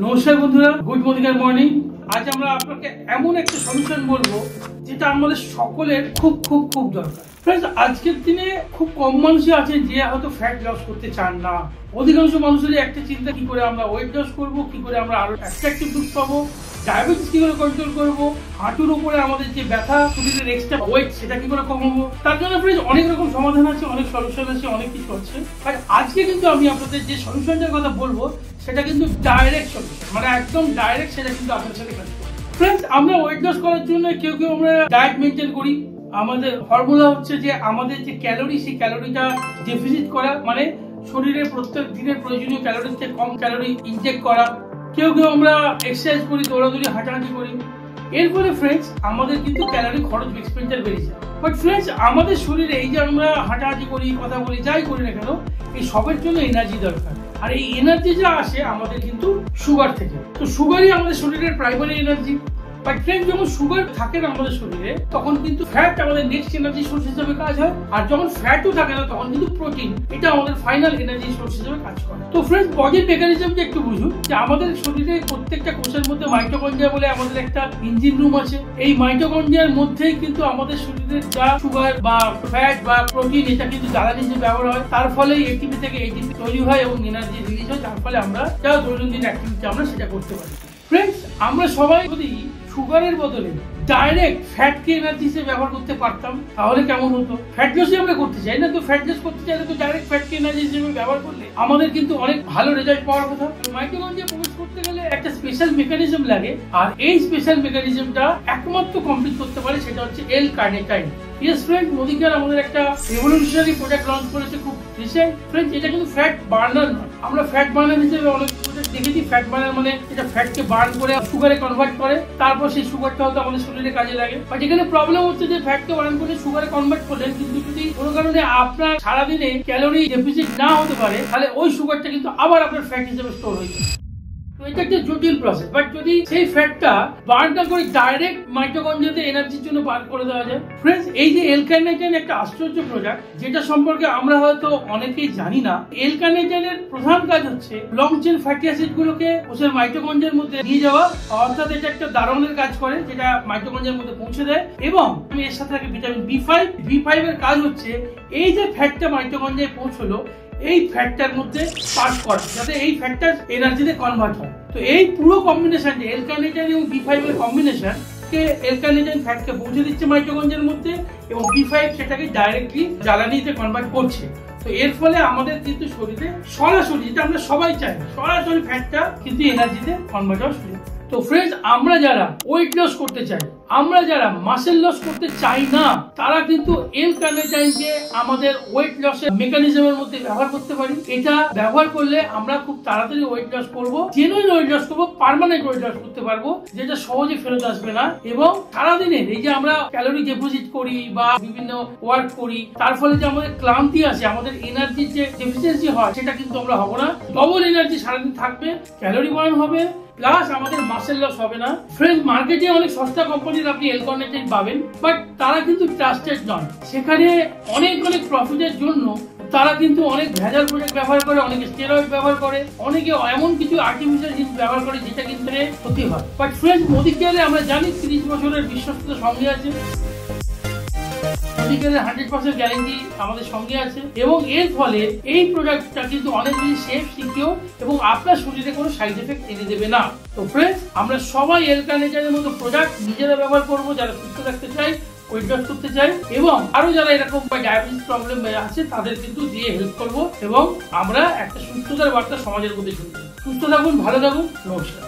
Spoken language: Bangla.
নমস্কার বন্ধুরা, গুড মর্নিং। আজ আমরা আপনাকে এমন একটা সলিউশন বলবো যেটা আমাদের সকলের খুব খুব খুব দরকার। ফ্রেন্ডস, আজকের দিনে খুব কম মানুষই আছেন যে হয়তো ফ্যাট লস করতে চান না। অধিকাংশ মানুষেরই একটা চিন্তা, কি করে আমরা ওয়েট লস করবো, কি করে আমরা আরো অ্যাট্রাকটিভ লুক পাবো, ডায়াবেটিস কি করে কন্ট্রোল করবো, হাঁটুর উপরে আমাদের যে ব্যথা, শরীরের এক্সট্রা ওয়েট সেটা কি করে কমাবো। তার জন্য ফ্রেন্ডস অনেক রকম সমাধান আছে, অনেক সলিউশন আছে, অনেক কিছু আছে। আর আজকে কিন্তু আমি আপনাদের যে সলিউশনটার কথা বলবো সেটা কিন্তু ডাইরেক্ট সলিউশন, মানে একদম ডাইরেক্ট, সেটা কিন্তু আপনার সাথে কাজ করবে। ফ্রেন্ডস, আমরা ওয়েট লস করার জন্য কেউ আমরা ডায়েট মেনটেন করি। আমাদের ফর্মুলা হচ্ছে যে আমাদের যে ক্যালোরি, সেই ক্যালোরিটা ডেফিসিট করা, মানে শরীরের প্রত্যেক দিনের প্রয়োজনীয় ক্যালোরির থেকে কম ক্যালোরি ইনটেক করা। কেউ আমরা এক্সারসাইজ করি, দৌড়াদৌড়ি, হাঁটাহাঁটি করি। এর ফলে ফ্রেন্ডস আমাদের কিন্তু ক্যালোরি খরচ এক্সপেন্ডিচার বেড়ে যায়। বাট ফ্রেন্ডস, আমাদের শরীরে এই যে আমরা হাঁটাহাঁটি করি, কথা বলি, যাই করি না কেন, এই সবের জন্য এনার্জি দরকার। আর এই এনার্জি যা আসে আমাদের কিন্তু সুগার থেকে। তো সুগারই আমাদের শরীরের প্রাইমারি এনার্জি। বাট ফ্রেন্ডস, যখন সুগার থাকে না আমাদের শরীরে, তখন কিন্তু ফ্যাট আমাদের নেক্সট এনার্জি সোর্স হিসেবে কাজ হয়। আর যখন ফ্যাটও থাকে না, তখন কিন্তু প্রোটিন, এটা আমাদের ফাইনাল এনার্জি সোর্স হিসেবে কাজ করে। তো ফ্রেন্ডস, বডির মেকানিজমটা একটু বুঝুন যে আমাদের শরীরে প্রত্যেকটা কোষের মধ্যে মাইটোকন্ড্রিয়া বলে আমাদের একটা ইঞ্জিন রুম আছে। এই মাইটোকন্ড্রিয়ার মধ্যেই কিন্তু আমাদের শরীরের যা সুগার বা ফ্যাট বা প্রোটিন, এটা কিন্তু জ্বালানি হিসেবে ব্যবহার হয়। তার ফলে এটিপি থেকে এটিপি তৈরি হয় এবং এনার্জি রিলিজ হয়, যার ফলে আমরা যা দৈনন্দিন অ্যাক্টিভিটি আমরা সেটা করতে পারি। ফ্রেন্ডস, আমরা সবাই যদি সুগারের বদলে ডাইরেক্ট ফ্যাটকে এনার্জি হিসেবে ব্যবহার করতে পারতাম, তাহলে কেমন হতো? ফ্যাট লসই আমরা করতে চাই না, তো ফ্যাট লস করতে চাইলে তো ডাইরেক্ট ফ্যাটকে এনার্জি হিসেবে ব্যবহার করলে আমাদের কিন্তু অনেক ভালো রেজাল্ট পাওয়ার কথা। মাইটোকন্ড্রিয়া প্রবেশ করতে গেলে একটা স্পেশাল মেকানিজম লাগে, আর এই স্পেশাল মেকানিজমটা একমাত্র কমপ্লিট করতে পারে, সেটা হচ্ছে L-কার্নিটাইন। ইয়েস ফ্রেন্ড, মোদিকার আমাদের একটা রেভলিউশনারি প্রোডাক্ট লঞ্চ করেছে খুব রিসেন্ট। ফ্রেন্ডস, এটা কিন্তু ফ্যাট বার্নার নয়। আমরা ফ্যাট বার্নার হিসেবে অনেক প্রোডাক্ট দেখেছি। ফ্যাট বার্নার মানে এটা ফ্যাটকে বার্ন করে সুগারে কনভার্ট করে, তারপর সেই সুগারটা হয়তো আমাদের শরীরে কাজে লাগে। বাট এখানে প্রবলেম হচ্ছে যে ফ্যাটকে বার্ন করে সুগারে কনভার্ট করলেন, কিন্তু যদি কোনো কারণে আপনার সারাদিনে ক্যালোরি ডেফিসিট না হতে পারে, তাহলে ওই সুগারটা কিন্তু আবার আপনার ফ্যাট হিসেবে স্টোর হয়ে যায়। এটা একটা জটিল প্রসেস। বাট যদি সেই ফ্যাটটা বার্ন না করে ডাইরেক্ট মাইটোকন্ড্রিয়াতে এনার্জির জন্য বার্ন করে দেওয়া যায়। ফ্রেন্ডস, এই যে L-কার্নিটাইন একটা আশ্চর্য প্রোডাক্ট, যেটা সম্পর্কে আমরা হয়তো অনেকেই জানি না। L-কার্নিটাইনের প্রধান কাজ হচ্ছে লং চেন ফ্যাটি অ্যাসিড গুলোকে কোষের মাইটোকন্ড্রিয়ার মধ্যে নিয়ে যাওয়া, অর্থাৎ এটা একটা দারোয়ানের কাজ করে, যেটা মাইটোকন্ড্রিয়ার মধ্যে পৌঁছে দেয়। এবং এর সাথে থাকে ভিটামিন B5 এর কাজ হচ্ছে এই যে ফ্যাটটা মাইটোকন্ড্রিয়ায় পৌঁছলো, এই ফ্যাটটার মধ্যে পাস করা, যাতে এই ফ্যাটটা এনার্জিতে কনভার্ট হয়। তো এই পুরো কম্বিনেশন, L-কার্নিটাইন এবং B5 এর কম্বিনেশন কে L-কার্নিটাইন ফ্যাটকে পৌঁছে দিচ্ছে মাইটোকন্ড্রিয়ার মধ্যে, এবং B5 সেটাকে ডাইরেক্টলি জ্বালানিতে কনভার্ট করছে। তো এর ফলে আমাদের কিন্তু শরীরে সরাসরি, যেটা আমরা সবাই চাই, সরাসরি ফ্যাটটা কিন্তু এনার্জিতে কনভার্ট হওয়া শুরু। তো ফ্রেন্ডস, আমরা যারা ওয়েট লস করতে চাই, আমরা যারা মাসেল লস করতে চাই না, তারা কিন্তু L-কার্নিটাইনকে আমাদের ওয়েট লসের মেকানিজমের মধ্যে ব্যবহার করতে পারি। এটা ব্যবহার করলে আমরা খুব তাড়াতাড়ি ওয়েট লস করবো, জেনুইন ওয়েট লস করবো, পার্মানেন্ট ওয়েট লস করতে পারবো, যেটা সহজে ফেরত আসবে না। এবং সারাদিনের এই যে আমরা ক্যালোরি ডিপোজিট করি বা বিভিন্ন ওয়ার্ক করি, তার ফলে যে আমাদের ক্লান্তি আসে, আমাদের এনার্জির যে ডেফিসিয়েন্সি হয়, সেটা কিন্তু আমরা হবো না। ডবল এনার্জি সারাদিন থাকবে, ক্যালোরি বার্ন হবে, প্লাস আমাদের মাসেল লস হবে না। ফ্রেন্ডস, মার্কেটে অনেক সস্তা কোম্পানির আপনি L-কার্নিটাইন পাবেন, বাট তারা কিন্তু ট্রাস্টেড নয়। সেখানে অনেক প্রফিটের জন্য তারা কিন্তু অনেক ভেজাল প্রোডাক্ট ব্যবহার করে, অনেকে স্টেরয়েড ব্যবহার করে, অনেকে এমন কিছু আর্টিফিশিয়াল জিনিস ব্যবহার করে, যেটা কিন্তু ক্ষতি হয়। বাট ফ্রেন্ডস, মোদিকেয়ারে আমরা জানি 30 বছরের বিশ্বস্ততার সঙ্গে আছে। মোদিকেয়ারের 100% গ্যারান্টি আমাদের সঙ্গে আছে, এবং এর ফলে এই প্রোডাক্টটা কিন্তু অনেক বেশি সেফ, সিকিউর, এবং আপনার শরীরে কোনো সাইড এফেক্ট এনে দেবে না। তো ফ্রেন্ডস, আমরা সবাই L-কার্নিটাইনের মতো প্রোডাক্ট নিজেরা ব্যবহার করবো, যারা সুস্থ থাকতে চাই, ওয়েট লস করতে চাই, এবং আরো যারা এরকম ডায়াবেটিস প্রবলেম আছে তাদের কিন্তু দিয়ে হেল্প করবো, এবং আমরা একটা সুস্থতার বার্তা সমাজের মধ্যে শুনবো। সুস্থ থাকুন, ভালো থাকুন, নমস্কার।